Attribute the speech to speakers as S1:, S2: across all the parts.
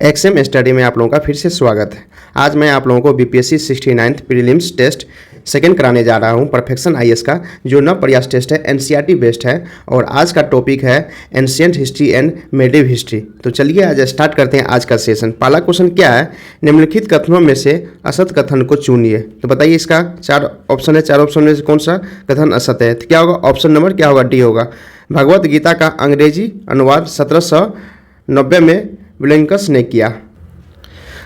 S1: XM study में आप लोगों का फिर से स्वागत है। आज मैं आप लोगों को BPSC 69th prelims test second कराने जा रहा हूं परफेक्शन आईएएस का, जो नव प्रयास टेस्ट है, एनसीईआरटी बेस्ड है। और आज का टॉपिक है एंशिएंट हिस्ट्री एंड मेडिव हिस्ट्री। तो चलिए आज स्टार्ट करते हैं आज का सेशन। पहला क्वेश्चन क्या है, निम्नलिखित कथनों में से असत कथन को चुनिए। तो बताइए, इसका चार ऑप्शन है, चार ऑप्शन में से कौन सा कथन असत है? तो क्या होगा ऑप्शन नंबर, क्या होगा डी होगा। भगवत गीता का अंग्रेजी अनुवाद 1790 में विलियम्स ने किया।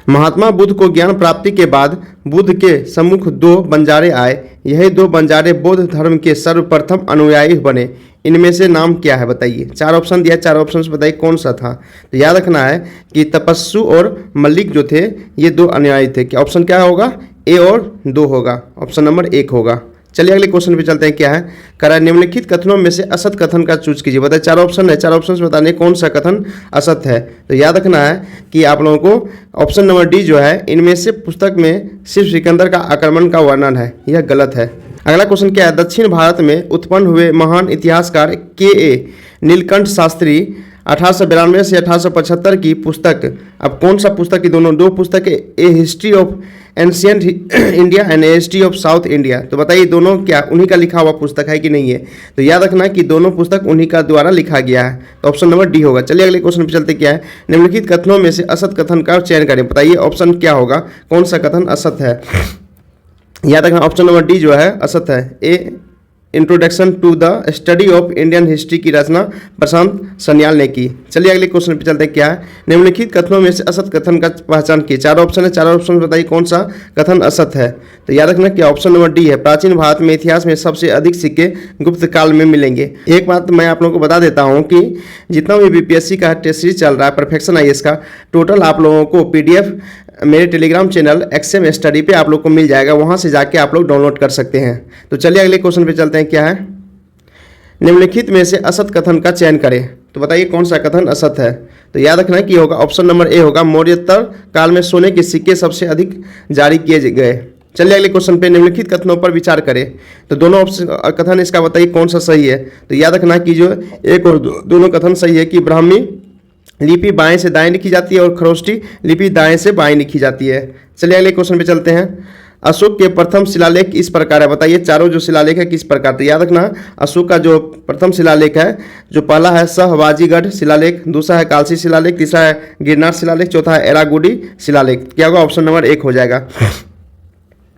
S1: महात्मा बुद्ध को ज्ञान प्राप्ति के बाद बुद्ध के सम्मुख दो बंजारे आए। यही दो बंजारे बौद्ध धर्म के सर्वप्रथम अनुयायी बने। इनमें से नाम क्या है? बताइए। चार ऑप्शन दिया, चार ऑप्शन से बताइए कौन सा था। तो याद रखना है कि तपस्सु और मल्लिक जो थे ये दो अनुयायी थे। कि ऑप्शन क्या होगा? ए और दो होगा, ऑप्शन नंबर 1 होगा। चलिए अगले क्वेश्चन पे चलते हैं। क्या है करा, निम्नलिखित कथनों में से असत कथन का चूज कीजिए। बताइए, चार ऑप्शन है, चार ऑप्शन से बताने कौन सा कथन असत है। तो याद रखना है कि आप लोगों को ऑप्शन नंबर डी जो है, इनमें से पुस्तक में सिर्फ सिकंदर का आक्रमण का वर्णन है, यह गलत है। अगला क्वेश्चन क्या है, दक्षिण भारत में उत्पन्न हुए महान इतिहासकार के नीलकंठ शास्त्री 1892 से 1875 की पुस्तक, अब कौन सा पुस्तक की दो पुस्तक है, a history of ancient India and a history of south India. तो बताइए दोनों क्या उन्हीं का लिखा हुआ पुस्तक है कि नहीं है? तो याद रखना कि दोनों पुस्तक उन्हीं का द्वारा लिखा गया है। तो ऑप्शन नंबर डी होगा। चलिए अगले क्वेश्चन पे चलते। क्या है, निम्नलिखित कथनों में से असत कथन का चयन करें। बताइए ऑप्शन क्या होगा, कौन सा कथन असत है? याद रखना ऑप्शन नंबर डी जो है असत है। A introduction to the study of Indian history की रचना प्रशांत सन्याल ने की। चलिए अगले क्वेश्चन पे चलते हैं। क्या है, निम्नलिखित कथनों में से असत कथन का पहचान की। चार ऑप्शन है, चार ऑप्शन बताइए कौन सा कथन असत है। तो याद रखना कि ऑप्शन नंबर डी है। प्राचीन भारत में इतिहास में सबसे अधिक सिक्के गुप्त काल में मिलेंगे। एक बात मैं आप लोगों को बता देता हूँ कि जितना भी बीपीएससी का टेस्ट सीरीज चल रहा है परफेक्शन आईएएस का, टोटल आप लोगों को पीडीएफ मेरे टेलीग्राम चैनल एक्सएम स्टडी पे आप लोग को मिल जाएगा, वहाँ से जाके आप लोग डाउनलोड कर सकते हैं। तो चलिए अगले क्वेश्चन पे चलते हैं। क्या है, निम्नलिखित में से असत कथन का चयन करें। तो बताइए कौन सा कथन असत है। तो याद रखना कि होगा ऑप्शन नंबर ए होगा, मौर्योत्तर काल में सोने के सिक्के सबसे अधिक जारी किए गए। चलिए अगले क्वेश्चन पे, निम्नलिखित कथनों पर विचार करें। तो दोनों ऑप्शन कथन इसका बताइए कौन सा सही है। तो याद रखना कि जो एक और दोनों कथन सही है कि ब्राह्मी लिपि बाएं से दाएं लिखी जाती है और खरोष्टी लिपि दाएं से बाएं लिखी जाती है। चलिए अगले क्वेश्चन पे चलते हैं। अशोक के प्रथम शिलालेख इस प्रकार है। बताइए चारों जो शिलालेख है किस प्रकार। तो याद रखना अशोक का जो प्रथम शिलालेख है, जो पहला है सहवाजीगढ़ शिलालेख, दूसरा है कालसी शिलालेख, तीसरा है गिरनार शिलालेख, चौथा है एरागुडी शिलालेख। क्या होगा? ऑप्शन नंबर 1 हो जाएगा।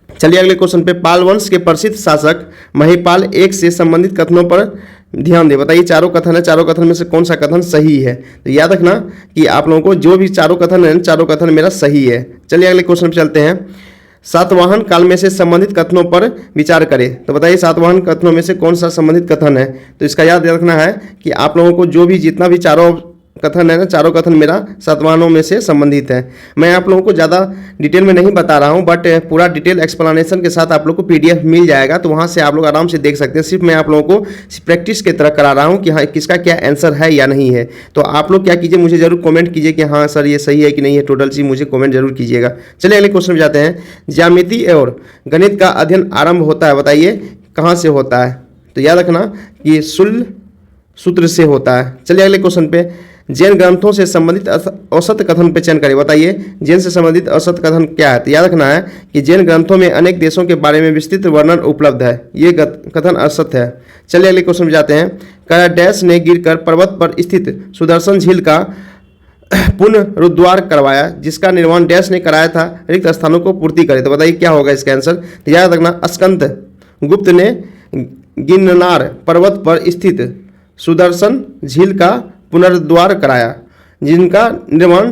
S1: चलिए अगले क्वेश्चन पे, पाल वंश के प्रसिद्ध शासक महिपाल 1 से संबंधित कथनों पर ध्यान दें। बताइए चारों कथन है, चारों कथन में से कौन सा कथन सही है। तो याद रखना कि आप लोगों को जो भी चारों कथन है, चारों कथन मेरा सही है। चलिए अगले क्वेश्चन पे चलते हैं। सातवाहन काल में से संबंधित कथनों पर विचार करें। तो बताइए सातवाहन कथनों में से कौन सा संबंधित कथन है। तो इसका याद रखना है कि आप लोगों को जो भी जितना भी चारों कथन है ना, चारों कथन मेरा सातवाहनों में से संबंधित है। मैं आप लोगों को ज़्यादा डिटेल में नहीं बता रहा हूँ, बट पूरा डिटेल एक्सप्लेनेशन के साथ आप लोग को पीडीएफ मिल जाएगा, तो वहाँ से आप लोग आराम से देख सकते हैं। सिर्फ मैं आप लोगों को प्रैक्टिस की तरह करा रहा हूँ कि हाँ किसका क्या आंसर है या नहीं है। तो आप लोग क्या कीजिए, मुझे जरूर कमेंट कीजिए कि हाँ सर ये सही है कि नहीं है। टोटल चीज़ मुझे कमेंट जरूर कीजिएगा। चलिए अगले क्वेश्चन में जाते हैं। ज्यामिति और गणित का अध्ययन आरंभ होता है। बताइए कहाँ से होता है। तो याद रखना कि शूल सूत्र से होता है। चलिए अगले क्वेश्चन पे, जैन ग्रंथों से संबंधित औसत कथन पे चयन करें। बताइए जैन से संबंधित औसत कथन क्या है। तो याद रखना है कि जैन ग्रंथों में अनेक देशों के बारे में विस्तृत वर्णन उपलब्ध है, ये कथन असत है। चलिए अगले क्वेश्चन में जाते हैं। करा डैश ने गिरकर पर्वत पर स्थित सुदर्शन झील का पुनरुद्धार करवाया, जिसका निर्माण डैश ने कराया था, रिक्त स्थानों को पूर्ति करे। तो बताइए क्या होगा इसका आंसर। तो याद रखना स्कंद गुप्त ने गिरनार पर्वत पर स्थित सुदर्शन झील का पुनरुद्धार कराया, जिनका निर्माण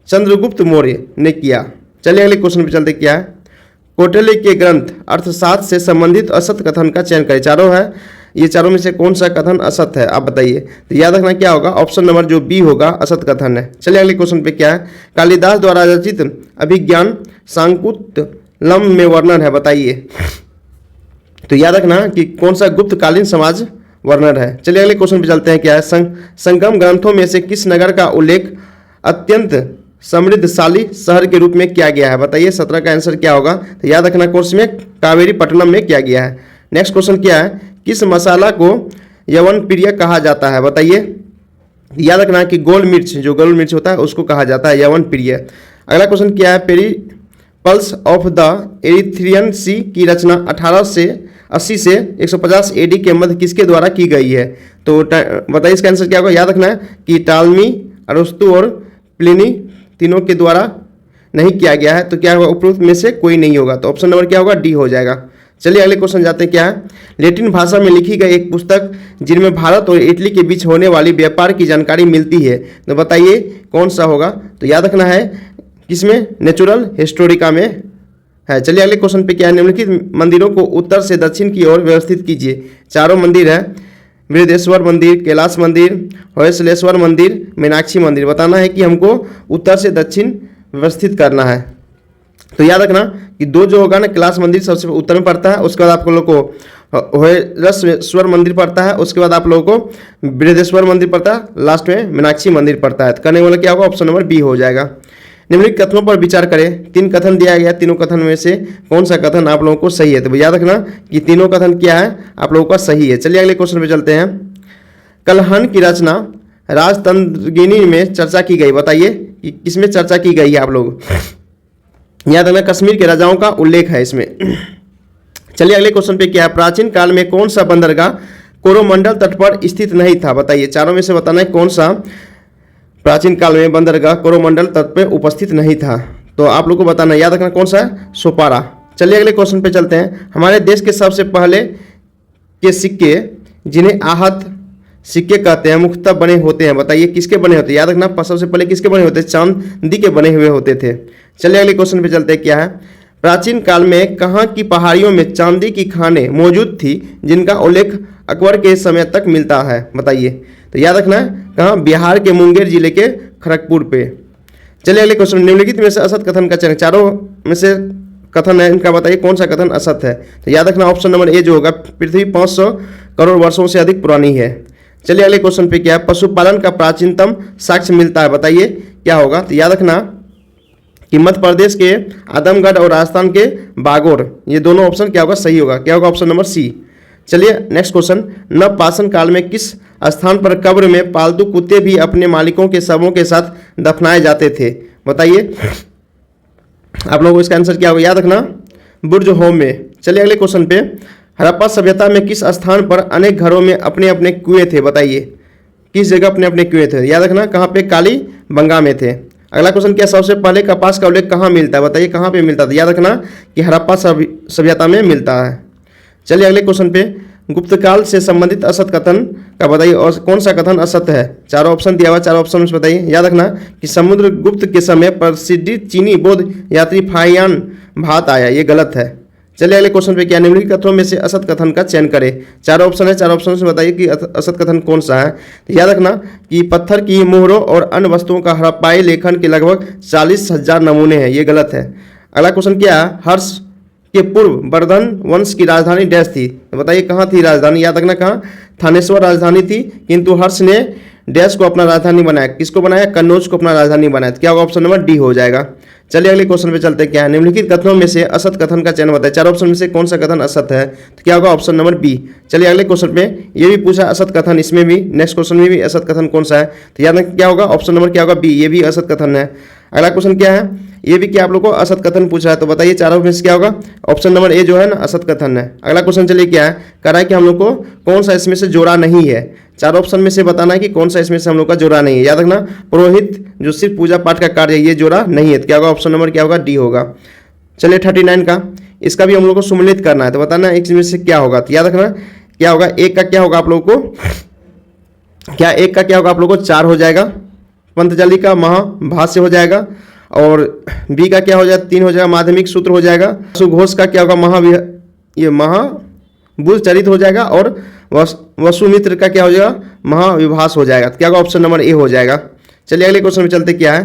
S1: चंद्रगुप्त मौर्य ने किया। चलिए अगले क्वेश्चन पे चलते। क्या है, कौटिल्य के ग्रंथ अर्थशास्त्र से संबंधित असत कथन का चयन करें। चारों है, ये चारों में से कौन सा कथन असत है आप बताइए। तो याद रखना क्या होगा, ऑप्शन नंबर जो बी होगा असत कथन है। चलिए अगले क्वेश्चन पे। क्या है, कालिदास द्वारा रचित अभिज्ञान शाकुंतलम में वर्णन है। बताइए। तो याद रखना कि कौन सा गुप्तकालीन समाज वर्णन है। चलिए अगले क्वेश्चन पे चलते हैं। क्या है, संगम ग्रंथों में से किस नगर का उल्लेख अत्यंत समृद्धशाली शहर के रूप में किया गया है। बताइए 17 का आंसर क्या होगा। तो याद रखना कोर्स में कावेरी पट्टनम में किया गया है। नेक्स्ट क्वेश्चन क्या है, किस मसाला को यवन प्रिय कहा जाता है। बताइए याद रखना कि गोल मिर्च, जो गोल मिर्च होता है उसको कहा जाता है यवन प्रिय। अगला क्वेश्चन क्या है, पेरिपल्स ऑफ द एरिथ्रियन सी की रचना 1880 से 150 एडी के मध्य किसके द्वारा की गई है? तो बताइए इसका आंसर क्या होगा। याद रखना है कि टालमी, अरस्तु और प्लिनी तीनों के द्वारा नहीं किया गया है। तो क्या होगा, उपरोक्त में से कोई नहीं होगा। तो ऑप्शन नंबर क्या होगा, डी हो जाएगा। चलिए अगले क्वेश्चन जाते हैं। क्या है, लैटिन भाषा में लिखी गई एक पुस्तक जिनमें भारत और इटली के बीच होने वाली व्यापार की जानकारी मिलती है, तो बताइए कौन सा होगा। तो याद रखना है किसमें, नेचुरल हिस्टोरिका में है। चलिए अगले क्वेश्चन पे क्या है, निम्नलिखित मंदिरों को उत्तर से दक्षिण की ओर व्यवस्थित कीजिए। चारों मंदिर है, बृहदेश्वर मंदिर, कैलाश मंदिर, होयसलेश्वर मंदिर, मीनाक्षी मंदिर। बताना है कि हमको उत्तर से दक्षिण व्यवस्थित करना है। तो याद रखना कि दो जो होगा ना, कैलाश मंदिर सबसे उत्तर में पड़ता है, उसके बाद आप लोगों को होयसलेश्वर मंदिर पड़ता है, उसके बाद आप लोगों को बृहदेश्वर मंदिर पड़ता है, लास्ट में मीनाक्षी मंदिर पड़ता है। तो करने वाला क्या होगा, ऑप्शन नंबर बी हो जाएगा। निम्नलिखित कथनों पर विचार करें। 3 कथन दिया गया, तीनों कथन में से कौन सा कथन आप लोगों को सही है? तो याद रखना कि तीनों कथन क्या है, आप लोगों का सही है। चलिए अगले क्वेश्चन पे चलते हैं। कलहन की रचना राजतंत्रगिनी में चर्चा की गई, बताइए कि किसमें चर्चा की गई है आप लोग। याद रखना कश्मीर के राजाओं का उल्लेख है इसमें। चलिए अगले क्वेश्चन पे क्या है, प्राचीन काल में कौन सा बंदरगाह कोरोमंडल तट पर स्थित नहीं था? बताइए, चारों में से बताना है कौन सा प्राचीन काल में बंदरगाह कोरोमंडल तट पर उपस्थित नहीं था। तो आप लोग को बताना, याद रखना कौन सा है, सोपारा। चलिए अगले क्वेश्चन पे चलते हैं। हमारे देश के सबसे पहले के सिक्के जिन्हें आहत सिक्के कहते हैं मुख्यतः बने होते हैं, बताइए किसके बने होते हैं? याद रखना सबसे पहले किसके बने होते हैं, चांदी के बने हुए होते थे। चलिए अगले क्वेश्चन पे चलते हैं। क्या है, प्राचीन काल में कहाँ की पहाड़ियों में चांदी की खानें मौजूद थी जिनका उल्लेख अकबर के समय तक मिलता है? बताइए। तो याद रखना है कहाँ, बिहार के मुंगेर जिले के खड़गपुर पे। चलिए अगले क्वेश्चन, निम्नलिखित में से असत कथन का चयन, चारों में से कथन है इनका बताइए कौन सा कथन असत है? तो याद रखना ऑप्शन नंबर ए जो होगा, पृथ्वी 500 करोड़ वर्षों से अधिक पुरानी है। चलिए अगले क्वेश्चन पे क्या है, पशुपालन का प्राचीनतम साक्ष्य मिलता है, बताइए क्या होगा? तो याद रखना कि मध्य प्रदेश के आदमगढ़ और राजस्थान के बागोर, ये दोनों ऑप्शन क्या होगा, सही होगा। क्या होगा, ऑप्शन नंबर सी। चलिए नेक्स्ट क्वेश्चन, नवपाषाण काल में किस स्थान पर कब्र में पालतू कुत्ते भी अपने मालिकों के शवों के साथ दफनाए जाते थे? बताइए आप लोगों को इसका आंसर क्या होगा, याद रखना बुर्ज होम में। चलिए अगले क्वेश्चन पे, हड़प्पा सभ्यता में किस स्थान पर अनेक घरों में अपने अपने कुएं थे? बताइए किस जगह अपने अपने कुएं थे? याद रखना कहाँ पे, काली बंगा में थे। अगला क्वेश्चन क्या, सबसे पहले कपास का उल्लेख कहाँ मिलता है? बताइए कहाँ पे मिलता था? याद रखना कि हड़प्पा सभ्यता में मिलता है। चलिए अगले क्वेश्चन पे, गुप्त काल से संबंधित असत कथन का बताइए और कौन सा कथन असत है? चारों ऑप्शन दिया हुआ, चारों ऑप्शन में बताइए। याद रखना कि समुद्रगुप्त के समय प्रसिद्ध चीनी बौद्ध यात्री फाहियान भात आया, ये गलत है। चलिए अगले क्वेश्चन पे क्या, निम्नलिखित कथनों में से असत कथन का चयन करें। चारों ऑप्शन है, चारों ऑप्शन से बताइए कि असत कथन कौन सा है। तो याद रखना कि पत्थर की मोहरों और अन्य वस्तुओं का हड़प्पाई लेखन के लगभग 40,000 नमूने हैं, ये गलत है। अगला क्वेश्चन क्या है, हर्ष के पूर्व वर्धन वंश की राजधानी डैश थी? तो बताइए कहाँ थी राजधानी? याद रखना कहाँ, थानेश्वर राजधानी थी, किंतु हर्ष ने डैश को अपना राजधानी बनाया। किसको बनाया? कन्नौज को अपना राजधानी बनाया। तो क्या होगा, ऑप्शन नंबर डी हो जाएगा। चलिए अगले क्वेश्चन पे चलते हैं। क्या है, निम्नलिखित कथनों में से असत कथन का चयन बताए। चार ऑप्शन में से कौन सा कथन असत है? तो क्या होगा, ऑप्शन नंबर बी। चलिए अगले क्वेश्चन पे ये भी पूछा असत कथन, इसमें भी नेक्स्ट क्वेश्चन में भी असत कथन कौन सा है? तो याद क्या होगा, ऑप्शन नंबर क्या होगा, बी, ये भी असत कथन है। अगला क्वेश्चन क्या है, ये भी क्या आप लोग को असत कथन पूछा है, तो बताइए चारों में से क्या होगा, ऑप्शन नंबर ए जो है ना असत कथन है। अगला क्वेश्चन चलिए क्या है, कह रहा है कि हम लोग को कौन सा इसमें से जोड़ा नहीं है। चार ऑप्शन में से बताना है कि कौन सा इसमें से हम लोग का जोड़ा नहीं है। याद रखना पुरोहित जो सिर्फ पूजा पाठ का कार्य है ये जोड़ा नहीं है। तो क्या होगा, ऑप्शन नंबर क्या होगा, डी होगा। चलिए 39 का, इसका भी हम लोग को सम्मिलित करना है, तो बताना इसमें से क्या होगा। तो याद रखना क्या होगा, एक का क्या होगा आप लोगों को, क्या एक का क्या होगा आप लोगों को 4 हो जाएगा, पंतजलि का महाभाष्य हो जाएगा, और बी का क्या हो जाएगा 3 हो जाएगा, माध्यमिक सूत्र हो जाएगा, सुघोष का क्या होगा महाबुद्ध चरित हो जाएगा, और वसुमित्र का क्या हो जाएगा, महाविभास हो जाएगा। तो क्या होगा, ऑप्शन नंबर ए हो जाएगा। चलिए अगले क्वेश्चन में चलते, क्या है,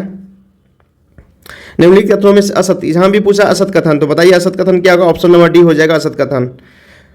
S1: निम्नलिखित कथनों में से असत, यहाँ भी पूछा असत कथन, तो बताइए असत कथन क्या होगा, ऑप्शन नंबर डी हो जाएगा असत कथन।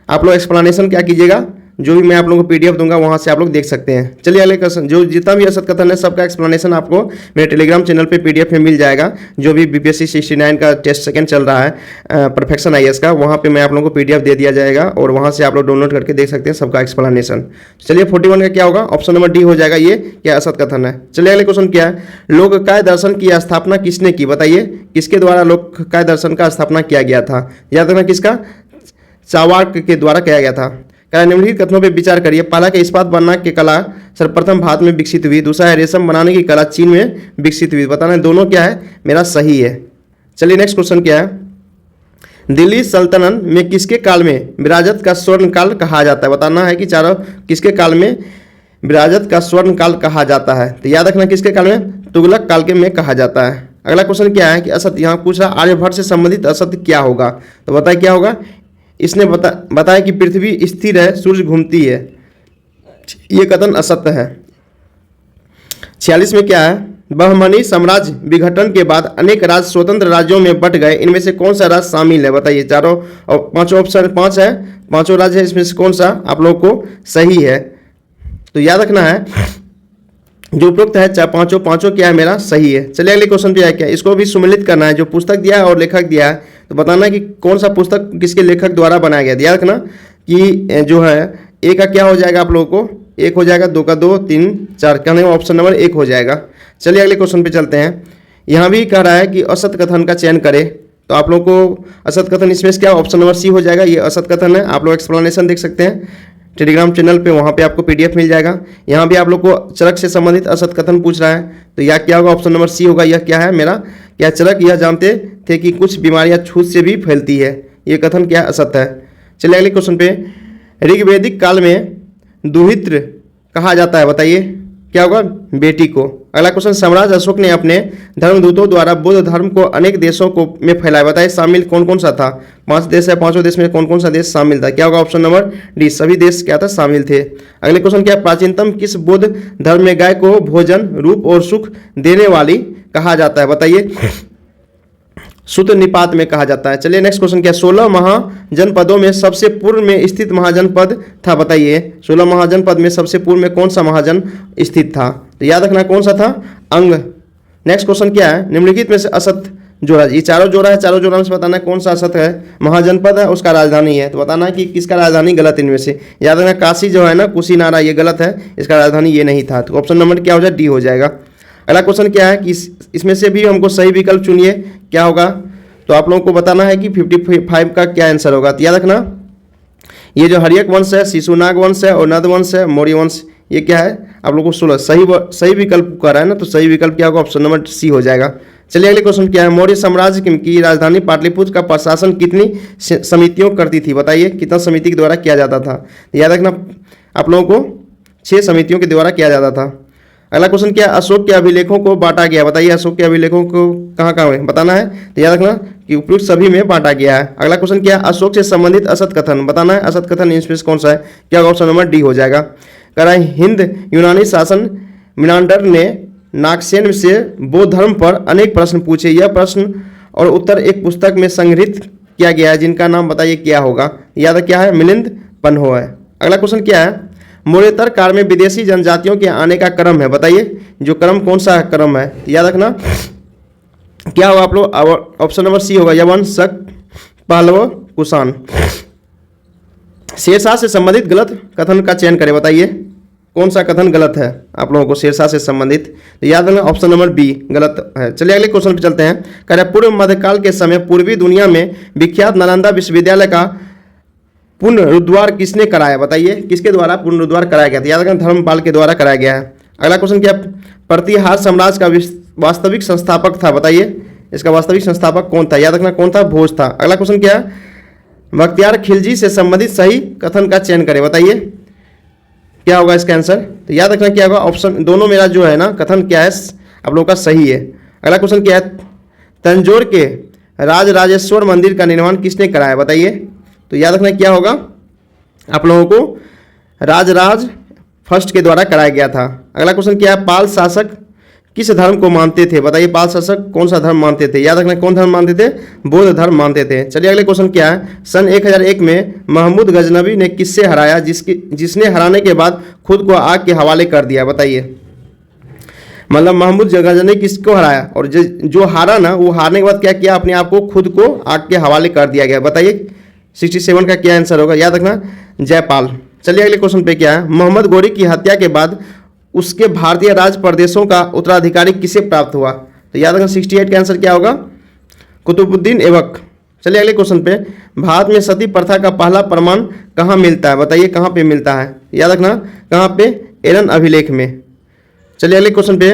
S1: आप लोग एक्सप्लेनेशन क्या कीजिएगा, जो भी मैं आप लोगों को पीडीएफ दूंगा वहां से आप लोग देख सकते हैं। चलिए अगले क्वेश्चन, जो जितना भी असत कथन है सबका एक्सप्लेनेशन आपको मेरे टेलीग्राम चैनल पे पीडीएफ में मिल जाएगा। जो भी बीपीएससी 69 का टेस्ट सेकंड चल रहा है परफेक्शन आईएएस का, वहाँ पे मैं आप लोगों को पीडीएफ दे दिया जाएगा और वहाँ से आप लोग डाउनलोड करके देख सकते हैं सबका एक्सप्लेनेशन। चलिए 41 का क्या होगा, ऑप्शन नंबर डी हो जाएगा, ये क्या असत कथन है। चलिए अगले क्वेश्चन क्या है, लोककाय दर्शन की स्थापना किसने की, बताइए किसके द्वारा लोककाय दर्शन का स्थापना किया गया था। याद रखना किसका, चावाक के द्वारा किया गया था। निम्नलिखित कथनों पर विचार करिए। पहला के इस्पात बनना की कला सर्वप्रथम भारत में विकसित हुई, दूसरा है रेशम बनाने की कला चीन में विकसित हुई। बताना दोनों क्या है, मेरा सही है। चलिए नेक्स्ट क्वेश्चन क्या है, दिल्ली सल्तनत में किसके काल में विराजत का स्वर्ण काल कहा जाता है। बताना है कि चारों किसके काल में विराजत का स्वर्ण काल कहा जाता है। तो याद रखना किसके काल में, तुगलक काल के में कहा जाता है। अगला क्वेश्चन क्या है कि असत्य, यहाँ पूछ रहा आर्यभट्ट से संबंधित असत्य क्या होगा। तो बताए क्या होगा, इसने बताया कि पृथ्वी स्थिर है, सूर्य घूमती है, ये कथन असत्य है। 46 में क्या है, बहमनी साम्राज्य विघटन के बाद अनेक राज्य स्वतंत्र राज्यों में बंट गए, इनमें से कौन सा राज्य शामिल है। बताइए, चारों और पांचों ऑप्शन 5 है, पांचों राज्य है, इसमें से कौन सा आप लोग को सही है। तो याद रखना है जो उपरोक्त है चाहे पांचों क्या है, मेरा सही है। चलिए अगले क्वेश्चन पे आए क्या, इसको भी सुमेलित करना है, जो पुस्तक दिया है और लेखक दिया है, तो बताना है कि कौन सा पुस्तक किसके लेखक द्वारा बनाया गया। याद रखना कि जो है ए का क्या हो जाएगा, आप लोगों को 1 हो जाएगा, 2 का 2, 3 4, कहने का ऑप्शन नंबर 1 हो जाएगा। चलिए अगले क्वेश्चन पे चलते हैं। यहाँ भी कह रहा है कि असत कथन का चयन करें, तो आप लोग को असत कथन इसमें से क्या ऑप्शन नंबर सी हो जाएगा, ये असत कथन है। आप लोग एक्सप्लेनेशन देख सकते हैं टेलीग्राम चैनल पे, वहाँ पे आपको पीडीएफ मिल जाएगा। यहाँ भी आप लोग को चरक से संबंधित असत कथन पूछ रहा है, तो यह क्या होगा, ऑप्शन नंबर सी होगा। यह क्या है मेरा, क्या चरक यह जानते थे कि कुछ बीमारियाँ छूत से भी फैलती है, ये कथन क्या असत्य है। चलिए अगले क्वेश्चन पे, ऋग्वैदिक काल में दुहित्र कहा जाता है, बताइए क्या होगा, बेटी को। अगला क्वेश्चन, सम्राट अशोक ने अपने धर्मदूतों द्वारा बुद्ध धर्म को अनेक देशों को में फैलाया, बताइए शामिल कौन कौन सा था। 5 देश है, 5 देश में कौन कौन सा देश शामिल था। क्या होगा, ऑप्शन नंबर डी, सभी देश क्या था, शामिल थे। अगले क्वेश्चन क्या, प्राचीनतम किस बुद्ध धर्म में गाय को भोजन रूप और सुख देने वाली कहा जाता है। बताइए, सुत निपात में कहा जाता है। चलिए नेक्स्ट क्वेश्चन क्या, 16 महाजनपदों में सबसे पूर्व में स्थित महाजनपद था। बताइए 16 महाजनपद में सबसे पूर्व में कौन सा महाजन स्थित था। तो याद रखना कौन सा था, अंग। नेक्स्ट क्वेश्चन क्या है, निम्नलिखित में से असत जोड़ा, ये चारों जोड़ा है, चारों जोड़ा में से बताना है कौन सा असत है। महाजनपद है, उसका राजधानी है, तो बताना है कि किसका राजधानी गलत इनमें से। याद रखना काशी जो है ना, कुशीनारा, ये गलत है, इसका राजधानी ये नहीं था। तो ऑप्शन नंबर क्या हो जाए, डी हो जाएगा। अगला क्वेश्चन क्या है कि इसमें से भी हमको सही विकल्प चुनिए, क्या होगा। तो आप लोगों को बताना है कि 55 का क्या आंसर होगा। तो याद रखना ये जो हरियक वंश है, शिशुनाग वंश है और नद वंश है, मौर्य वंश, ये क्या है आप लोगों को 16 सही विकल्प कर रहा है ना, तो सही विकल्प क्या होगा, ऑप्शन नंबर सी हो जाएगा। चलिए अगले क्वेश्चन क्या है, मौर्य साम्राज्य की राजधानी पाटलिपुत्र का प्रशासन कितनी समितियों करती थी। बताइए कितना समिति के द्वारा किया जाता था। याद रखना आप लोगों को 6 समितियों के द्वारा किया जाता था। अगला क्वेश्चन क्या, अशोक के अभिलेखों को बांटा गया। बताइए अशोक के अभिलेखों को कहाँ कहाँ है बताना है। तो याद रखना कि उपयुक्त सभी में बांटा गया है। अगला क्वेश्चन क्या, अशोक से संबंधित असत कथन बताना है, असत कथन इसमें कौन सा है, क्या ऑप्शन नंबर डी हो जाएगा। कह रहा है हिंद यूनानी शासन मिनांडर ने नागसेन से बौद्ध धर्म पर अनेक प्रश्न पूछे, यह प्रश्न और उत्तर एक पुस्तक में संग्रहित किया गया है, जिनका नाम बताइए क्या होगा। याद क्या है, मिलिंद पन्हो है। अगला क्वेश्चन क्या है, मौर्योत्तर काल में विदेशी जनजातियों के आने का क्रम है। बताइए जो क्रम कौन सा क्रम है, याद रखना क्या होगा आप लोग, ऑप्शन नंबर सी होगा, यवन शक पहलव कुषाण। शेरशाह से संबंधित गलत कथन का चयन करें। बताइए कौन सा कथन गलत है आप लोगों को शेरशाह से संबंधित, तो याद रखना ऑप्शन नंबर बी गलत है। चलिए अगले क्वेश्चन पे चलते हैं। कह रहे पूर्व मध्यकाल के समय पूर्वी दुनिया में विख्यात नालंदा विश्वविद्यालय का पुनरुद्धार किसने कराया। बताइए किसके द्वारा पुनरुद्धार कराया गया था। याद रखना धर्मपाल के द्वारा कराया गया है। अगला क्वेश्चन क्या, प्रतिहार साम्राज्य का वास्तविक संस्थापक था। बताइए इसका वास्तविक संस्थापक कौन था। याद रखना कौन था, भोज था। अगला क्वेश्चन क्या, बख्तियार खिलजी से संबंधित सही कथन का चयन करें। बताइए क्या होगा इसका आंसर। तो याद रखना क्या होगा, ऑप्शन दोनों मेरा जो है ना कथन क्या है आप लोगों का सही है। अगला क्वेश्चन क्या है, तंजौर के राजराजेश्वर मंदिर का निर्माण किसने कराया। बताइए तो याद रखना क्या होगा आप लोगों को, राजराज फर्स्ट के द्वारा कराया गया था। अगला क्वेश्चन क्या है, पाल शासक किस धर्म को मानते थे? बताइए पाल शासक कौन सा धर्म मानते थे? याद रखना कौन धर्म मानते थे? बौद्ध धर्म मानते थे। चलिए अगले क्वेश्चन क्या है, सन 1001 में महमूद गजनवी ने किससे हराया जिसने हराने के बाद खुद को आग के हवाले कर दिया? बताइए, मतलब महमूद गजनवी ने किसको हराया और जो हारा ना, वो हारने के बाद क्या किया? अपने आप को खुद को आग के हवाले कर दिया गया। बताइए 67 का क्या आंसर होगा? याद रखना जयपाल। चलिए अगले क्वेश्चन पे क्या है, मोहम्मद गोरी की हत्या के बाद उसके भारतीय राज प्रदेशों का उत्तराधिकारी किसे प्राप्त हुआ? तो याद रखना 68 का आंसर क्या होगा? कुतुबुद्दीन ऐबक। चलिए अगले क्वेश्चन पे, भारत में सती प्रथा का पहला प्रमाण कहाँ मिलता है? बताइए कहाँ पे मिलता है? याद रखना कहाँ पे? एरन अभिलेख में। चलिए अगले क्वेश्चन पे,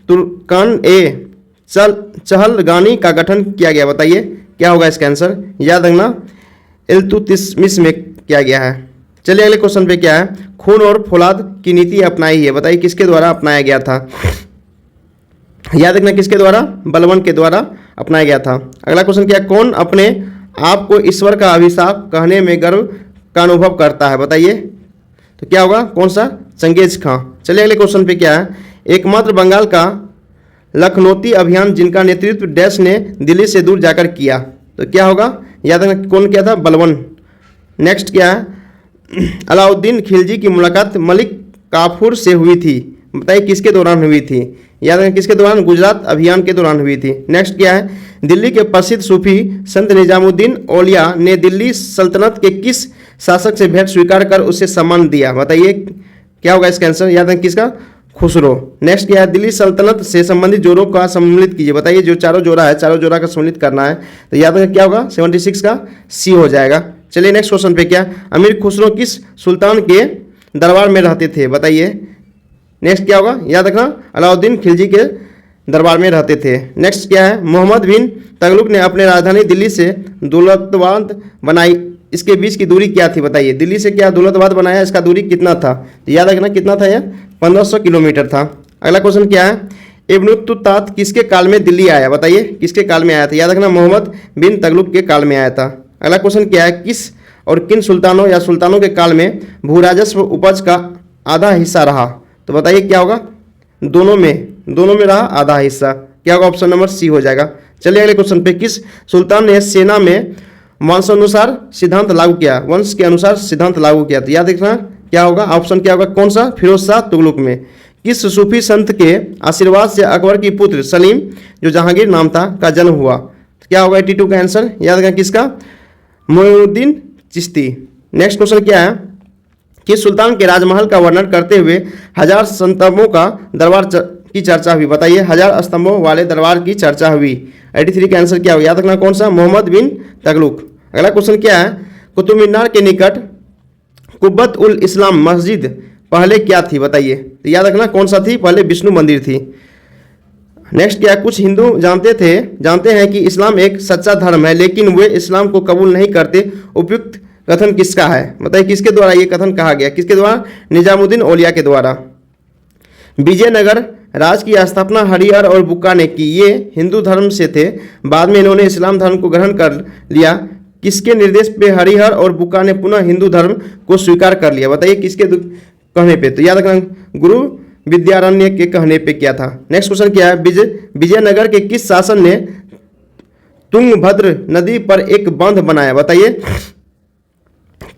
S1: तुर्कान ए चहलगानी का गठन किया गया? बताइए क्या होगा इसका आंसर? याद रखना इल्तुतमिश में किया गया है। चलिए अगले क्वेश्चन पे क्या है, खून और फौलाद की नीति अपनाई है? बताइए किसके द्वारा अपनाया गया था? याद रखना किसके द्वारा? बलबन के द्वारा अपनाया गया था। अगला क्वेश्चन क्या है, कौन अपने आप को ईश्वर का अभिशाप कहने में गर्व का अनुभव करता है? बताइए तो क्या होगा? कौन सा? चंगेज खां। चलिए अगले क्वेश्चन पे क्या है, एकमात्र बंगाल का लखनौती अभियान जिनका नेतृत्व डैश ने दिल्ली से दूर जाकर किया? तो क्या होगा? याद रखना कौन किया था? बलबन। नेक्स्ट क्या है, अलाउद्दीन खिलजी की मुलाकात मलिक काफूर से हुई थी? बताइए किसके दौरान हुई थी? याद रखना किसके दौरान? गुजरात अभियान के दौरान हुई थी। नेक्स्ट क्या है, दिल्ली के प्रसिद्ध सूफी संत निजामुद्दीन औलिया ने दिल्ली सल्तनत के किस शासक से भेंट स्वीकार कर उसे सम्मान दिया? बताइए क्या होगा इसका आंसर? याद रखना किसका? खुसरो। नेक्स्ट क्या है, दिल्ली सल्तनत से संबंधित जोड़ों का सम्मिलित कीजिए? बताइए जो चारों जोड़ा है, चारों जोड़ा का सम्मिलित करना है, तो याद रखना क्या होगा? 76 का सी हो जाएगा। चलिए नेक्स्ट क्वेश्चन पे क्या, अमीर खुसरो किस सुल्तान के दरबार में रहते थे? बताइए नेक्स्ट क्या होगा? याद रखना अलाउद्दीन खिलजी के दरबार में रहते थे। नेक्स्ट क्या है, मोहम्मद बिन तगलुक ने अपने राजधानी दिल्ली से दौलताबाद बनाई, इसके बीच की दूरी क्या थी? बताइए दिल्ली से क्या दौलताबाद बनाया, इसका दूरी कितना था? तो याद रखना कितना था? यह 1500 किलोमीटर था। अगला क्वेश्चन क्या है, इब्न तुतात किसके काल में दिल्ली आया? बताइए किसके काल में आया था? याद रखना मोहम्मद बिन तगलुक के काल में आया था। अगला क्वेश्चन क्या है, किस और किन सुल्तानों या सुल्तानों के काल में भूराजस्व उपज का आधा हिस्सा रहा? तो बताइए क्या होगा? दोनों में रहा आधा हिस्सा। क्या होगा? ऑप्शन नंबर सी हो जाएगा। चलिए अगले क्वेश्चन पे, किस सुल्तान ने सेना में वंशानुसार सिद्धांत लागू किया? वंश के अनुसार सिद्धांत लागू किया? तो याद रखना क्या होगा? ऑप्शन क्या होगा? कौन सा? फिरोज शाह तुगलक में। किस सूफी संत के आशीर्वाद से अकबर की पुत्र सलीम, जो जहांगीर नाम था, का जन्म हुआ? तो क्या होगा 82 का आंसर? याद रखना किसका? मोइनुद्दीन चिश्ती। नेक्स्ट क्वेश्चन क्या है, किस सुल्तान के राजमहल का वर्णन करते हुए 1000 स्तंभों का दरबार की चर्चा हुई? बताइए 1000 स्तंभों वाले दरबार की चर्चा हुई। 83 का आंसर क्या होगा? याद रखना कौन सा? मोहम्मद बिन तगलुक। अगला क्वेश्चन क्या है, कुतुब मीनार के निकट कुब्बत उल इस्लाम मस्जिद पहले क्या थी? बताइए तो याद रखना कौन सा थी? पहले विष्णु मंदिर थी। नेक्स्ट क्या, कुछ हिंदू जानते हैं कि इस्लाम एक सच्चा धर्म है लेकिन वे इस्लाम को कबूल नहीं करते, उपयुक्त कथन किसका है? बताइए किसके द्वारा ये कथन कहा गया? किसके द्वारा? निजामुद्दीन औलिया के द्वारा। विजयनगर राज की स्थापना हरिहर और बुक्का ने की, ये हिंदू धर्म से थे, बाद में इन्होंने इस्लाम धर्म को ग्रहण कर लिया। किसके निर्देश पे हरिहर और बुक्का ने पुनः हिंदू धर्म को स्वीकार कर लिया? बताइए किसके कहने पे? तो याद रखना गुरु विद्यारण्य के कहने पे क्या था। नेक्स्ट क्वेश्चन क्या है, विजयनगर के किस शासन ने तुंगभद्र नदी पर एक बांध बनाया? बताइए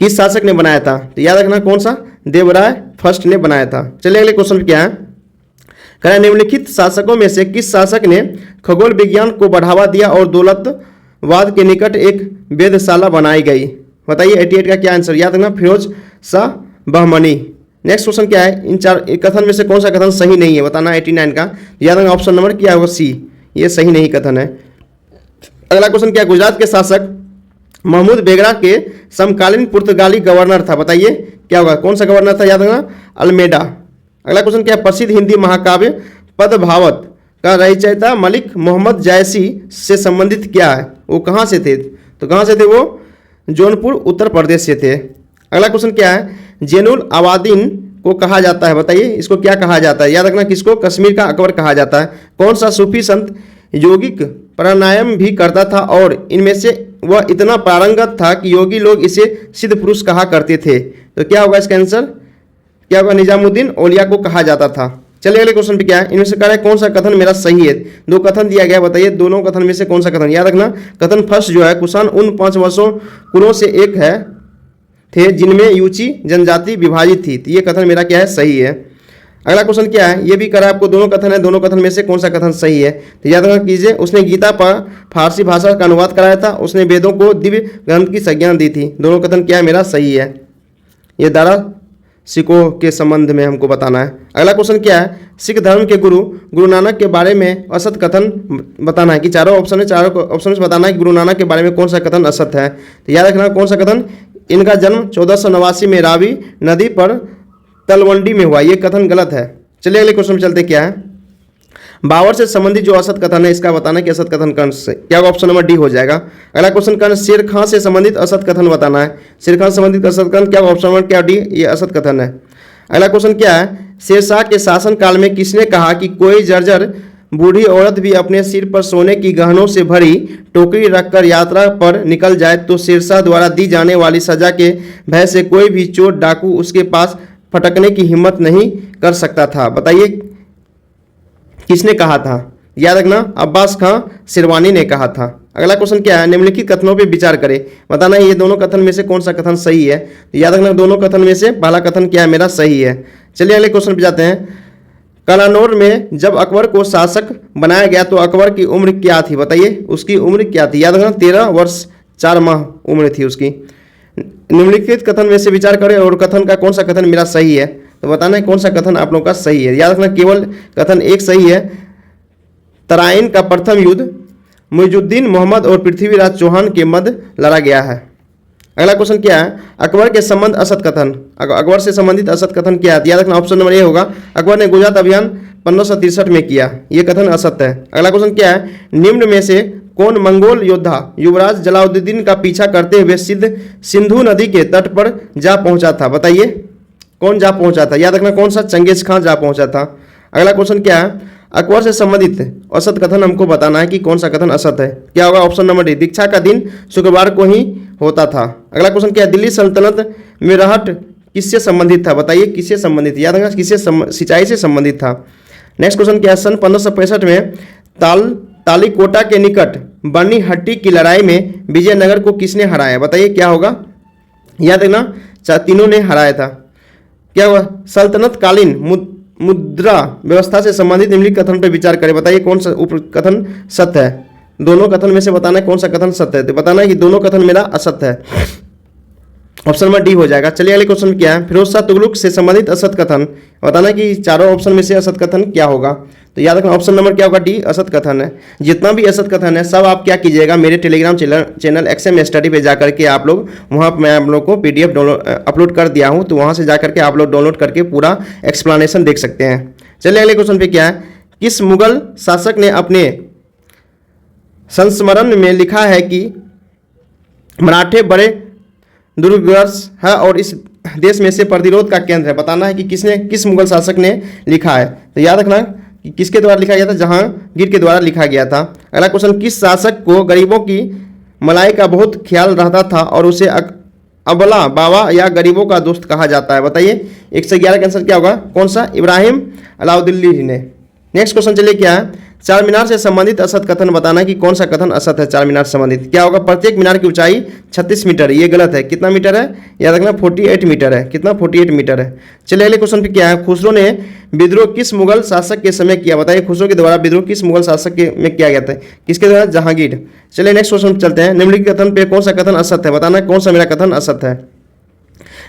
S1: किस शासक ने बनाया था? तो याद रखना कौन सा? देवराय फर्स्ट ने बनाया था। चलिए अगले क्वेश्चन क्या है, कह निम्नलिखित शासकों में से किस शासक ने खगोल विज्ञान को बढ़ावा दिया और दौलताबाद के निकट एक वेधशाला बनाई गई? बताइए 88 का क्या आंसर? याद रखना फिरोज शाह बहमनी। नेक्स्ट क्वेश्चन क्या है, इन चार कथन में से कौन सा कथन सही नहीं है? बताना 89 का। याद रखना ऑप्शन नंबर क्या होगा? सी, ये सही नहीं कथन है। अगला क्वेश्चन क्या, गुजरात के शासक महमूद बेगड़ा के समकालीन पुर्तगाली गवर्नर था? बताइए क्या होगा? कौन सा गवर्नर था? याद रखना अल्मेडा। अगला क्वेश्चन क्या, प्रसिद्ध हिंदी महाकाव्य पद्मावत का रचयिता मलिक मोहम्मद जायसी से संबंधित क्या है? वो कहाँ से थे? तो कहाँ से थे वो? जौनपुर उत्तर प्रदेश से थे। अगला क्वेश्चन क्या है, जैनुल आबादीन को कहा जाता है? बताइए इसको क्या कहा जाता है? याद रखना किसको? कश्मीर का अकबर कहा जाता है। कौन सा सूफी संत योगिक प्राणायाम भी करता था और इनमें से वह इतना पारंगत था कि योगी लोग इसे सिद्ध पुरुष कहा करते थे? तो क्या होगा इसका आंसर? क्या होगा? निजामुद्दीन औलिया को कहा जाता था। चलिए अगले क्वेश्चन पे क्या है, इनमें से कह रहा है कौन सा कथन मेरा सही है। दो कथन दिया गया, बताइए दोनों कथन में से कौन सा कथन। याद रखना, कथन फर्स्ट जो है, कुषाण उन 5 वर्षों कुलों से एक है थे जिनमें यूची जनजाति विभाजित थी। तो ये कथन मेरा क्या है, सही है। अगला क्वेश्चन क्या है, ये भी करा आपको दोनों कथन है, दोनों कथन में से कौन सा कथन सही है। तो याद रखना कीजिए, उसने गीता पर फारसी भाषा का अनुवाद कराया था, उसने वेदों को दिव्य ग्रंथ की संज्ञा दी थी। दोनों कथन क्या है, मेरा सही है। ये दारा सिखों के संबंध में हमको बताना है। अगला क्वेश्चन क्या है, सिख धर्म के गुरु नानक के बारे में असत कथन बताना है। कि चारों ऑप्शन है, चारों ऑप्शन से बताना है कि गुरु नानक के बारे में कौन सा कथन असत है। तो याद रखना कौन सा कथन, इनका जन्म 1489 में रावी नदी पर तलवंडी में हुआ, ये कथन गलत है। चलिए अगले क्वेश्चन में चलते, क्या है, बाबर से संबंधित जो असत कथन है इसका बताना है कि असत कथन कौन से, क्या ऑप्शन नंबर डी हो जाएगा। अगला क्वेश्चन कौन, शेर खां से संबंधित असत कथन बताना है। शेर खां से संबंधित असत कथन क्या, ऑप्शन नंबर क्या, डी, ये असत कथन है। अगला क्वेश्चन क्या है, शेरशाह के शासन काल में किसने कहा कि कोई जर्जर बूढ़ी औरत भी अपने सिर पर सोने की गहनों से भरी टोकरी रखकर यात्रा पर निकल जाए तो शेरशाह द्वारा दी जाने वाली सजा के भय से कोई भी चोर डाकू उसके पास फटकने की हिम्मत नहीं कर सकता था। बताइए किसने कहा था। याद रखना, अब्बास खां शेरवानी ने कहा था। अगला क्वेश्चन क्या है, निम्नलिखित कथनों पे विचार करें, बताना है ये दोनों कथन में से कौन सा कथन सही है। तो याद रखना दोनों कथन में से पहला कथन क्या है, मेरा सही है। चलिए अगले क्वेश्चन पे जाते हैं। कलानौर में जब अकबर को शासक बनाया गया तो अकबर की उम्र क्या थी। बताइए उसकी उम्र क्या थी। याद रखना 13 वर्ष 4 माह उम्र थी उसकी। निम्नलिखित कथन में से विचार करें और कथन का कौन सा कथन मेरा सही है। तो बताना है कौन सा कथन आप लोगों का सही है। याद रखना केवल कथन एक सही है। तराइन का प्रथम युद्ध मुइजुद्दीन मोहम्मद और पृथ्वीराज चौहान के मध्य लड़ा गया है। अगला क्वेश्चन क्या है, अकबर के संबंध असत कथन, अकबर से संबंधित असत कथन क्या है। याद रखना ऑप्शन नंबर ए होगा, अकबर ने गुजरात अभियान 1563 में किया, ये कथन असत है। अगला क्वेश्चन क्या है, निम्न में से कौन मंगोल योद्धा युवराज जलालुद्दीन का पीछा करते हुए सिंधु नदी के तट पर जा पहुंचा था। बताइए कौन जा पहुंचा था। याद रखना कौन सा, चंगेज खां जा पहुंचा था। अगला क्वेश्चन क्या है, अकबर से संबंधित असत कथन हमको बताना है कि कौन सा कथन असत है। क्या होगा, ऑप्शन नंबर डी, दीक्षा का दिन शुक्रवार को ही होता था। अगला क्वेश्चन क्या है, दिल्ली सल्तनत मेरठ किससे संबंधित था। बताइए किससे संबंधित, याद रखना किससे, सिंचाई से संबंधित था। नेक्स्ट क्वेश्चन क्या है, सन 1565 में तालीकोटा के निकट बनी हट्टी की लड़ाई में विजयनगर को किसने हराया। बताइए क्या होगा। याद रखना तीनों ने हराया था। क्या हुआ, सल्तनत कालीन मुद्रा व्यवस्था से संबंधित निम्नलिखित कथन पर विचार करें। बताइए कौन सा कथन सत्य है। दोनों कथन में से बताना है कौन सा कथन सत्य है। तो बताना है कि दोनों कथन मेरा असत्य है, ऑप्शन नंबर डी हो जाएगा। चलिए अगले क्वेश्चन क्या है, फिरोज शाह तुगलक से संबंधित असत कथन, बताना कि चारों ऑप्शन में से असत कथन क्या होगा। तो याद रखना ऑप्शन नंबर क्या होगा, डी, असत कथन है। जितना भी असत कथन है सब आप क्या कीजिएगा, मेरे टेलीग्राम चैनल XM स्टडी पे जाकर के आप लोग, वहाँ मैं आप लोग को PDF अपलोड कर दिया हूँ, तो वहाँ से जाकर के आप लोग डाउनलोड करके पूरा एक्सप्लेनेशन देख सकते हैं। चलिए अगले क्वेश्चन पे क्या है, किस मुगल शासक ने अपने संस्मरण में लिखा है कि मराठे बड़े दुर्गर्ष है और इस देश में से प्रतिरोध का केंद्र है। बताना है कि किस मुगल शासक ने लिखा है। तो याद रखना कि किसके द्वारा लिखा गया था, जहांगीर के द्वारा लिखा गया था। अगला क्वेश्चन, किस शासक को गरीबों की मलाई का बहुत ख्याल रहता था और उसे अबला बाबा या गरीबों का दोस्त कहा जाता है। बताइए 111 का आंसर क्या होगा, कौन सा, इब्राहिम अलाउद्दीन ने। नेक्स्ट क्वेश्चन चलिए क्या है, चार मीनार से संबंधित असत कथन बताना कि कौन सा कथन असत है। चार मीनार से संबंधित क्या होगा, प्रत्येक मीनार की ऊंचाई 36 मीटर है, ये गलत है। कितना मीटर है, याद रखना 48 मीटर है। कितना, 48 मीटर है। चलिए अगले क्वेश्चन पे क्या है, खुसरो ने विद्रोह किस मुगल शासक के समय किया। बताइए खुसरो के द्वारा विद्रोह किस मुगल शासक में किया गया था, किसके द्वारा, जहांगीर। चलिए नेक्स्ट क्वेश्चन चलते हैं, निम्नलिखित कथन पे कौन सा कथन असत है। बताना कौन सा मेरा कथन असत है।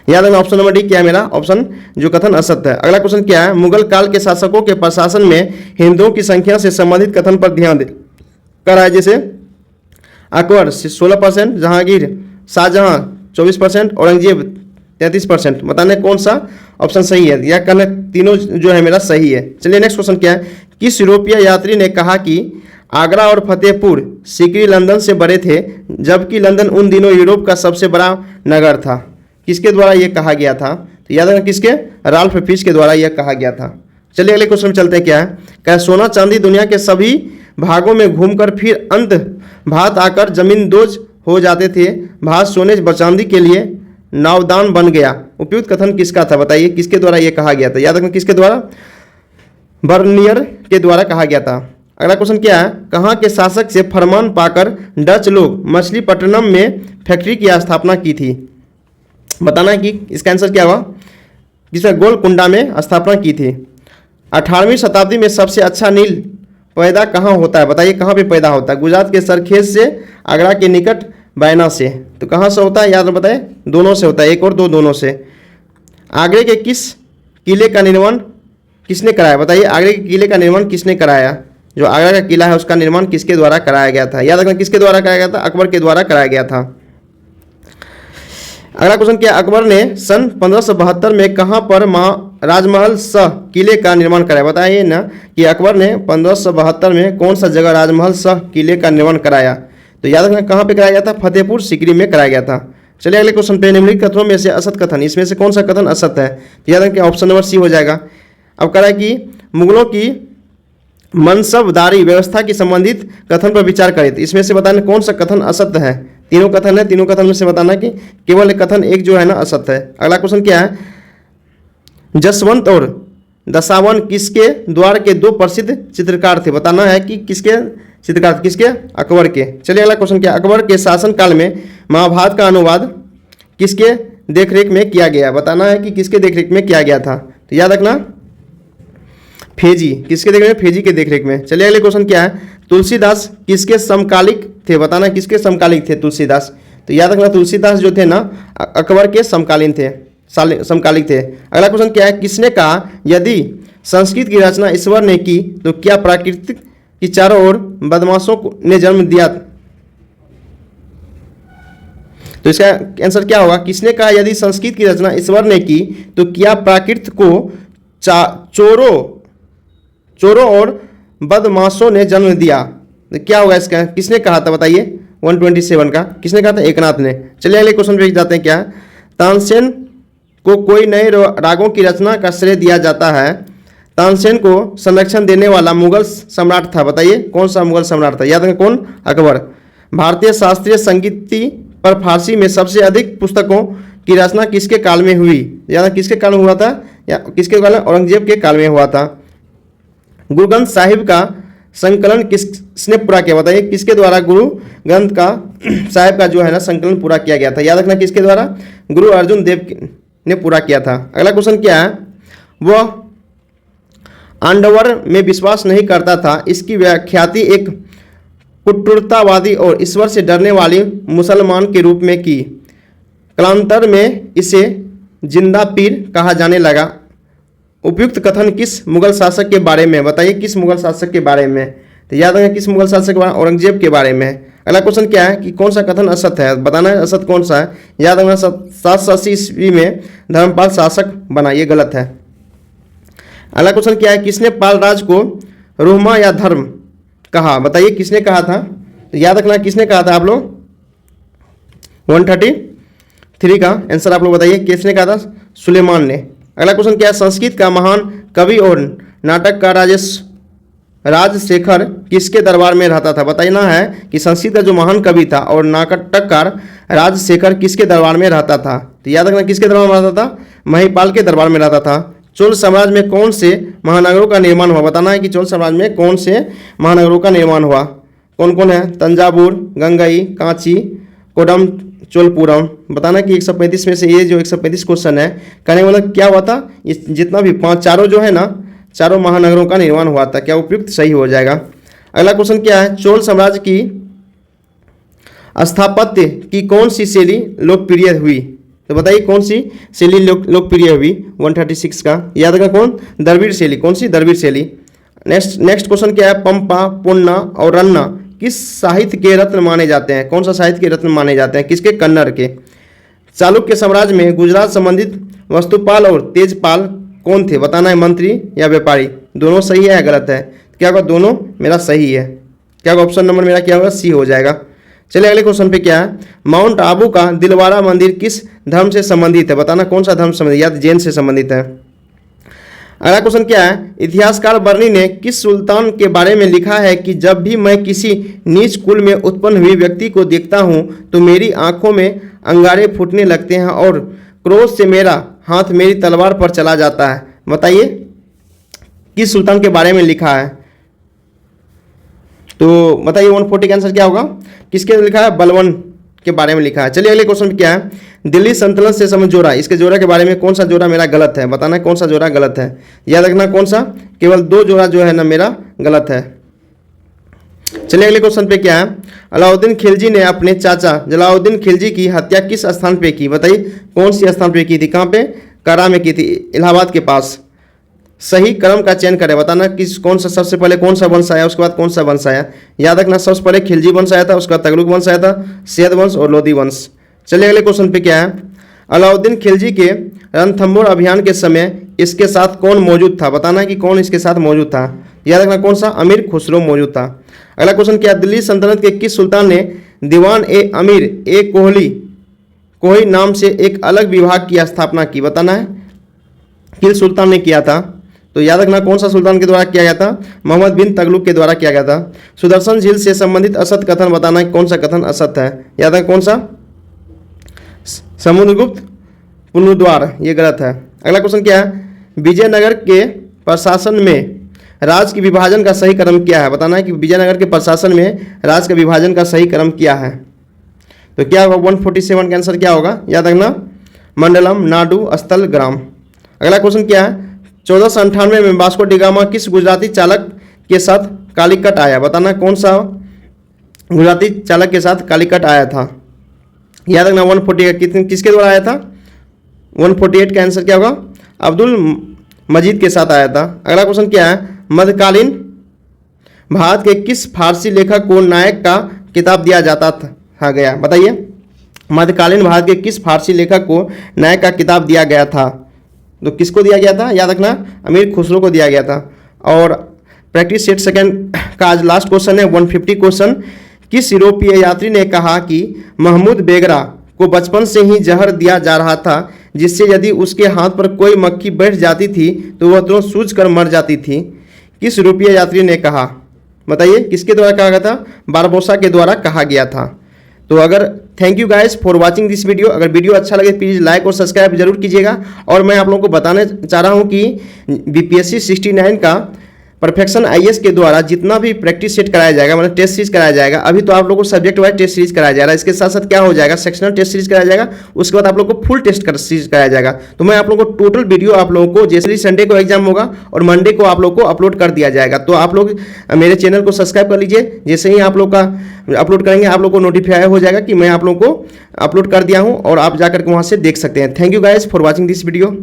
S1: याद रखना ऑप्शन नंबर डी क्या है मेरा ऑप्शन, जो कथन असत्य है। अगला क्वेश्चन क्या है, मुगल काल के शासकों के प्रशासन में हिंदुओं की संख्या से संबंधित कथन पर ध्यान दे कर है। जैसे अकबर 16%, जहांगीर शाहजहां 24%, औरंगजेब 33%। बताने कौन सा ऑप्शन सही है, या कहना तीनों जो है मेरा सही है। चलिए नेक्स्ट क्वेश्चन क्या है, किस यूरोपीय यात्री ने कहा कि आगरा और फतेहपुर सीकरी लंदन से बड़े थे, जबकि लंदन उन दिनों यूरोप का सबसे बड़ा नगर था। किसके द्वारा यह कहा गया था, तो याद रखना किसके, राल्फ फिश के द्वारा यह कहा गया था। चलिए अगले क्वेश्चन में चलते हैं, क्या है, क्या सोना चांदी दुनिया के सभी भागों में घूमकर फिर अंत भात आकर जमींदोज हो जाते थे, भात सोने व चांदी के लिए नावदान बन गया। उपयुक्त कथन किसका था। बताइए किसके द्वारा यह कहा गया था। याद रखना किसके द्वारा, बर्नियर के द्वारा कहा गया था। अगला क्वेश्चन क्या है, कहाँ के शासक से फरमान पाकर डच लोग मछलीपट्टनम में फैक्ट्री की स्थापना की थी? बताना है कि इसका आंसर क्या हुआ, जिसमें गोलकुंडा में स्थापना की थी। 18वीं शताब्दी में सबसे अच्छा नील पैदा कहाँ होता है? बताइए कहाँ पे पैदा होता है? गुजरात के सरखेज से, आगरा के निकट बैना से। तो कहाँ से होता है याद बताए? दोनों से होता है, एक और दो दोनों से। आगरे के किस किले का निर्माण किसने कराया? बताइए आगरे के किले का निर्माण किसने कराया? जो आगरा का किला है उसका निर्माण किसके द्वारा कराया गया था? याद रखना किसके द्वारा कराया गया था? अकबर के द्वारा कराया गया था। अगला क्वेश्चन क्या, अकबर ने सन 1572 में कहाँ पर राजमहल शाह किले का निर्माण कराया? बताइए ना कि अकबर ने 1572 में कौन सा जगह राजमहल शाह किले का निर्माण कराया? तो याद रखना कहाँ पे कराया गया था? फतेहपुर सीकरी में कराया गया था। चलिए अगले क्वेश्चन पे, निम्नलिखित कथनों में से असत कथन, इसमें से कौन सा कथन असत है? तो याद रखिए ऑप्शन नंबर सी हो जाएगा। अब कह रहा है कि मुगलों की मनसबदारी व्यवस्था की संबंधित कथन पर विचार करें। तो इसमें से बताना कौन सा कथन असत्य है? तीनों कथन है, तीनों कथन में से बताना कि केवल एक कथन एक जो है ना असत्य है। अगला क्वेश्चन क्या है, जसवंत और दशावन किसके द्वार के दो प्रसिद्ध चित्रकार थे? बताना है कि किसके चित्रकार, किसके? अकबर के। चलिए अगला क्वेश्चन क्या, अकबर के शासनकाल में महाभारत का अनुवाद किसके देखरेख में किया गया? बताना है कि किसके देखरेख में किया गया था? तो याद रखना फेजी, किसके देखरेख में? फेजी के देखरेख में। चलिए अगले क्वेश्चन क्या है, तुलसीदास किसके समकालिक थे? बताना किसके समकालिक थे तुलसीदास? तो याद रखना तुलसीदास जो थे ना अकबर के समकालीन थे, समकालिक थे। अगला क्वेश्चन क्या है, किसने कहा यदि संस्कृत की रचना ईश्वर ने की तो क्या प्राकृतिक की चारों ओर बदमाशों ने जन्म दिया? तो इसका आंसर क्या होगा, किसने कहा यदि संस्कृत की रचना ईश्वर ने की तो क्या प्राकृत को चोरों और बदमाशों ने जन्म दिया? तो क्या होगा इसका, किसने कहा था? बताइए 127 का किसने कहा था? एकनाथ ने। चलिए अगले क्वेश्चन पे जाते हैं। क्या तानसेन को कोई नए रागों की रचना का श्रेय दिया जाता है? तानसेन को संरक्षण देने वाला मुगल सम्राट था। बताइए कौन सा मुगल सम्राट था? याद रखें कौन? अकबर। भारतीय शास्त्रीय संगीत पर फारसी में सबसे अधिक पुस्तकों की रचना किसके काल में हुई? याद किसके काल में हुआ था? या किसके काल में? औरंगजेब के काल में हुआ था। गुरु ग्रंथ साहिब का संकलन किसने पूरा किया? बताइए किसके द्वारा गुरु ग्रंथ का साहिब का जो है ना संकलन पूरा किया गया था? याद रखना किसके द्वारा? गुरु अर्जुन देव ने पूरा किया था। अगला क्वेश्चन क्या है, वह आंडवर में विश्वास नहीं करता था, इसकी व्याख्याति एक कुटुरतावादी और ईश्वर से डरने वाली मुसलमान के रूप में की। कालांतर में इसे जिंदा पीर कहा जाने लगा। उपयुक्त कथन किस मुगल शासक के बारे में? बताइए किस मुगल शासक के बारे में? तो याद रखें किस मुगल शासक के बारे में? औरंगजेब के बारे में। अगला क्वेश्चन क्या है कि कौन सा कथन असत्य है? बताना है असत्य कौन सा है। याद रखना 780 ईस्वी में धर्मपाल शासक बना, ये गलत है। अगला क्वेश्चन क्या है, किसने पाल राज को रोहमा या धर्म कहा? बताइए किसने कहा था? तो याद रखना किसने कहा था आप लोग? 133 का आंसर आप लोग बताइए किसने कहा था? सुलेमान ने। अगला क्वेश्चन क्या है, संस्कृत का महान कवि और नाटककार राजशेखर किसके दरबार में रहता था? बताना है कि संस्कृत का जो महान कवि था और नाटककार राजशेखर किसके दरबार में रहता था? तो याद रखना किसके दरबार में रहता था? महिपाल के दरबार में रहता था। चोल साम्राज्य में कौन से महानगरों का निर्माण हुआ? बताना है कि चोल साम्राज्य में कौन से महानगरों का निर्माण हुआ? कौन कौन है? तंजावुर, गंगई, कांची, कोडम, चोलपुरम। बताना कि 135 में से ये जो 135 क्वेश्चन है कहने का मतलब क्या हुआ था, इस जितना भी चारों जो है ना चारों महानगरों का निर्माण हुआ था। क्या उपयुक्त सही हो जाएगा। अगला क्वेश्चन क्या है, चोल साम्राज्य की स्थापत्य की कौन सी शैली लोकप्रिय हुई? तो बताइए कौन सी शैली लोकप्रिय हुई? 136 का याद रखना कौन? द्रविड़ शैली। कौन सी? द्रविड़ शैली। नेक्स्ट क्वेश्चन क्या है, पंपा, पुन्ना और रन्ना किस साहित्य के रत्न माने जाते हैं? कौन सा साहित्य के रत्न माने जाते हैं? किसके? कन्नड़ के। चालुक्य साम्राज्य में गुजरात संबंधित वस्तुपाल और तेजपाल कौन थे? बताना है मंत्री या व्यापारी। दोनों सही है या गलत है? क्या होगा? दोनों मेरा सही है। क्या होगा? ऑप्शन नंबर मेरा क्या होगा? सी हो जाएगा। चलिए अगले क्वेश्चन पे क्या है, माउंट आबू का दिलवारा मंदिर किस धर्म से संबंधित है? बताना कौन सा धर्म से संबंधित? या जैन से संबंधित है। अगला क्वेश्चन क्या है, इतिहासकार बर्नी ने किस सुल्तान के बारे में लिखा है कि जब भी मैं किसी नीच कुल में उत्पन्न हुई व्यक्ति को देखता हूं तो मेरी आंखों में अंगारे फूटने लगते हैं और क्रोध से मेरा हाथ मेरी तलवार पर चला जाता है? बताइए किस सुल्तान के बारे में लिखा है? तो बताइए 140 का आंसर क्या होगा? किसके लिखा है? बलबन के बारे में लिखा है। चलिए अगले क्वेश्चन क्या है? दिल्ली सल्तनत से संबंधित जोड़ा, इसके जोड़ा के बारे में कौन सा जोड़ा मेरा गलत है? बताना कौन सा जोड़ा गलत है। याद रखना कौन सा, केवल 2 जोड़ा जो है ना मेरा गलत है। चलिए अगले क्वेश्चन पे क्या है? अलाउद्दीन खिलजी ने अपने चाचा जलालुद्दीन खिलजी की हत्या किस स्थान पे की? बताइए कौन सी स्थान पे की थी? कहाँ पे? कारा में की थी, इलाहाबाद के पास। सही क्रम का चयन करें। बताना किस कौन सा सबसे पहले कौन सा वंश आया, उसके बाद कौन सा वंश आया। याद रखना सबसे पहले खिलजी वंश आया था, उसके बाद तगलुक वंश आया था, सैयद वंश और लोधी वंश। चलिए अगले क्वेश्चन पे क्या है? अलाउद्दीन खिलजी के रणथंभौर अभियान के समय इसके साथ कौन मौजूद था? बताना कि कौन इसके साथ मौजूद था। याद रखना कौन सा? अमीर खुसरो मौजूद था। अगला क्वेश्चन क्या? दिल्ली सल्तनत के किस सुल्तान ने दीवान ए अमीर ए कोही नाम से एक अलग विभाग की स्थापना की? बताना है किस सुल्तान ने किया था। तो याद रखना कौन सा सुल्तान के द्वारा किया गया था? मोहम्मद बिन तगलुक के द्वारा किया गया था। सुदर्शन झील से संबंधित असत कथन, बताना है कौन सा कथन असत है। याद रखना कौन सा? समुद्रगुप्त पुनरुद्वार, ये गलत है। अगला क्वेश्चन क्या है? विजयनगर के प्रशासन में राज्य के विभाजन का सही क्रम क्या है? बताना है कि विजयनगर के प्रशासन में राज्य के विभाजन का सही क्रम क्या है। तो क्या होगा? 147 का आंसर क्या होगा? याद रखना मंडलम, नाडु, स्थल, ग्राम। अगला क्वेश्चन क्या है? 1498 में वास्को डी गामा किस गुजराती चालक के साथ कालीकट आया? बताना कौन सा गुजराती चालक के साथ कालीकट आया था। याद रखना 148 किसके द्वारा आया था? 148 का आंसर क्या होगा? अब्दुल मजीद के साथ आया था। अगला क्वेश्चन क्या है? मध्यकालीन भारत के किस फारसी लेखक को नायक का किताब दिया जाता था गया? बताइए मध्यकालीन भारत के किस फारसी लेखक को नायक का किताब दिया गया था? तो किसको दिया गया था? याद रखना अमीर खुसरो को दिया गया था। और प्रैक्टिस सेट सेकंड का आज लास्ट क्वेश्चन है 150 क्वेश्चन। किस यूरोपीय यात्री ने कहा कि महमूद बेगरा को बचपन से ही जहर दिया जा रहा था, जिससे यदि उसके हाथ पर कोई मक्खी बैठ जाती थी तो वह तुरंत सूझ कर मर जाती थी? किस यूरोपीय यात्री ने कहा? बताइए किसके द्वारा कहा गया था? बारबोसा के द्वारा कहा गया था। तो अगर thank you guys for watching this video. अगर वीडियो अच्छा लगे प्लीज़ लाइक और सब्सक्राइब जरूर कीजिएगा। और मैं आप लोगों को बताना चाह रहा हूँ कि बीपीएससी 69 का परफेक्शन आईएएस के द्वारा जितना भी प्रैक्टिस सेट कराया जाएगा, मतलब टेस्ट सीरीज कराया जाएगा, अभी तो आप लोगों को सब्जेक्ट वाइज टेस्ट सीरीज कराया जा रहा है। इसके साथ साथ क्या हो जाएगा? सेक्शनल टेस्ट सीरीज कराया जाएगा, उसके बाद आप लोग को फुल टेस्ट सीरीज कराया जाएगा। तो मैं आप लोगों को टोटल वीडियो आप लोगों को जैसे ही संडे को एग्जाम होगा और मंडे को आप लोग को अपलोड कर दिया जाएगा। तो आप लोग मेरे चैनल को सब्सक्राइब कर लीजिए। जैसे ही आप लोग का अपलोड करेंगे आप लोग को नोटिफाई हो जाएगा कि मैं आप लोग को अपलोड कर दिया हूँ और आप जाकर के वहाँ से देख सकते हैं। Thank you guys for watching this video.